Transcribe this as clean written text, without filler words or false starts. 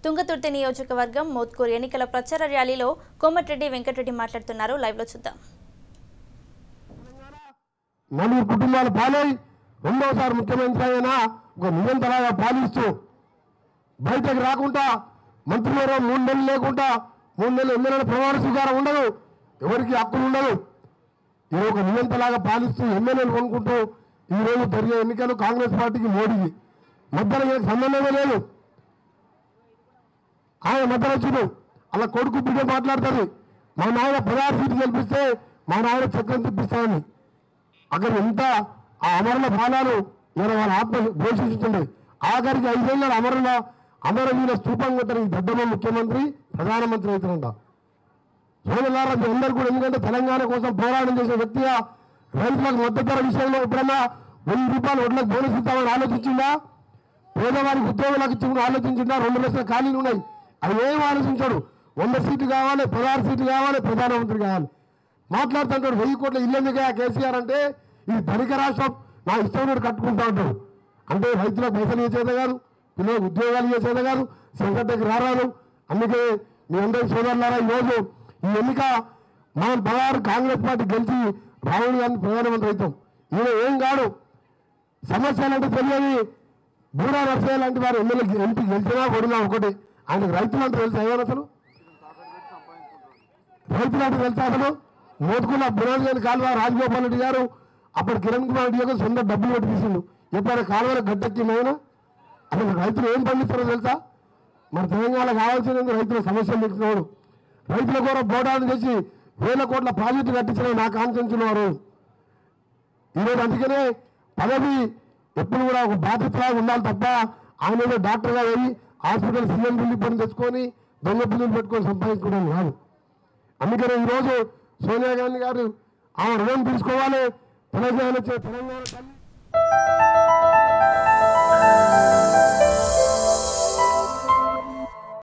తుంగతుర్తి నియోజకవర్గం మోత్కూరు ఎన్నికల ప్రచార ర్యాలీలో కోమటిరెడ్డి వెంకటరెడ్డి మాట్లాడుతున్నారు. లైవ్ లో చూద్దాం. నలుగురు కుటుంబాల పాలై రెండోసారి ముఖ్యమంత్రి అయినా ఒక నియంత్రణగా పాలిస్తూ బయటకు రాకుండా మంత్రులు 3 నెలలు లేకుండా 3 నెలలు ఎమ్మెల్యేల ప్రమాణ స్వీకారం ఉండదు, ఎవరికి హక్కులు ఉండదు. ఇది ఒక నియంత్రణగా పాలిస్తూ ఎమ్మెల్యేలు కొనుక్కుంటూ ఈ రోజు జరిగే ఎన్నికలు కాంగ్రెస్ పార్టీకి మోడీకి మధ్యలో సంబంధమే లేదు. ఆయన మధ్యలో వచ్చిండు అలా కొడుకు బిడ్డ మాట్లాడుతుంది. మా నాయన 16 సీట్లు గెలిపిస్తే మా నాయన చక్రం తిప్పిస్తామని అక్కడ ఎంత ఆ అమరుల బాలాలు నేను వాళ్ళ ఆత్మ ఘోషిస్తుండే. ఆఖరికి 5 ఏళ్ళ అమరవీర స్థూపం కొట్టని దద్దమ్మ ముఖ్యమంత్రి ప్రధానమంత్రి అవుతారంట. సోదరులారా మీ అందరూ కూడా, ఎందుకంటే తెలంగాణ కోసం పోరాటం చేసే వ్యక్తిగా రైతులకు మద్దతు ధర విషయంలో ఎప్పుడన్నా 1000 రూపాయలు ఒడ్లకు బోనస్ ఇస్తామని ఆలోచించిందా? పేదవారికి ఉద్యోగులకు ఇచ్చి ఆలోచించిందా? 2 లక్షల ఖాళీలు ఉన్నాయి, అది ఏం ఆలోచించాడు? 100 సీట్లు కావాలి, 16 సీట్లు కావాలి, ప్రధానమంత్రి కావాలి మాట్లాడుతుంటాడు. 1000 కోట్ల ఇల్లు ఎందుకు కేసీఆర్ అంటే ఇది ధనిక రాష్ట్రం, నా ఇష్టం కట్టుకుంటా ఉంటాడు. అంటే రైతులకు పైసలు చేసేదే కాదు, పిల్లలకు ఉద్యోగాలు చేసేదే కాదు, సంకటకి రారాదు. అందుకే మీ అందరి సోదరులారా, ఈరోజు ఈ ఎన్నిక మనం 16 కాంగ్రెస్ పార్టీ గెలిచి రాహుల్ గాంధీ ప్రధానమంత్రి అవుతాం. ఈయన ఏం కాడు, సమస్యలు అంటే తెలియని బూరా నర్సయ్య లాంటి వారు ఎంపీ గెలిచినా కొడినా ఒకటి. ఆయనకు రైతులు అంటే తెలుసా? ఏమన్నా అసలు రైతులు అంటే తెలుసా? అసలు మోతుకున్న బురాజీ కాలువ రాజగోపాల్ రెడ్డి గారు అప్పుడు కిరణ్ కుమార్ రెడ్డి గారు సొంత డబ్బులు పెట్టి తీసిండు. ఎప్పుడైనా కాలువలో గడ్డెక్కిందైనా అసలు రైతులు ఏం పండిస్తారో తెలుసా? మన తెలంగాణ కావాల్సినందుకు రైతుల సమస్యలు తెచ్చినవాడు, రైతుల కూడా పోరాటం చేసి 1000 కోట్ల ప్రాజెక్టు కట్టించిన నా కాన్సెన్స్లో వారు ఈరోజు. అందుకనే పదవి ఎప్పుడు కూడా ఒక బాధ్యతలాగా ఉండాలి తప్ప ఆయన ఏదో డాక్టర్గా వెళ్ళి హాస్పిటల్ సీఎం బిల్లు పని తెచ్చుకొని దొంగ బిల్లులు పెట్టుకొని సంపాదించుకోవడం కాదు. అందుకనే ఈరోజు సోనియా గాంధీ గారు ఆమె రుణం తీసుకోవాలి. తెలంగాణ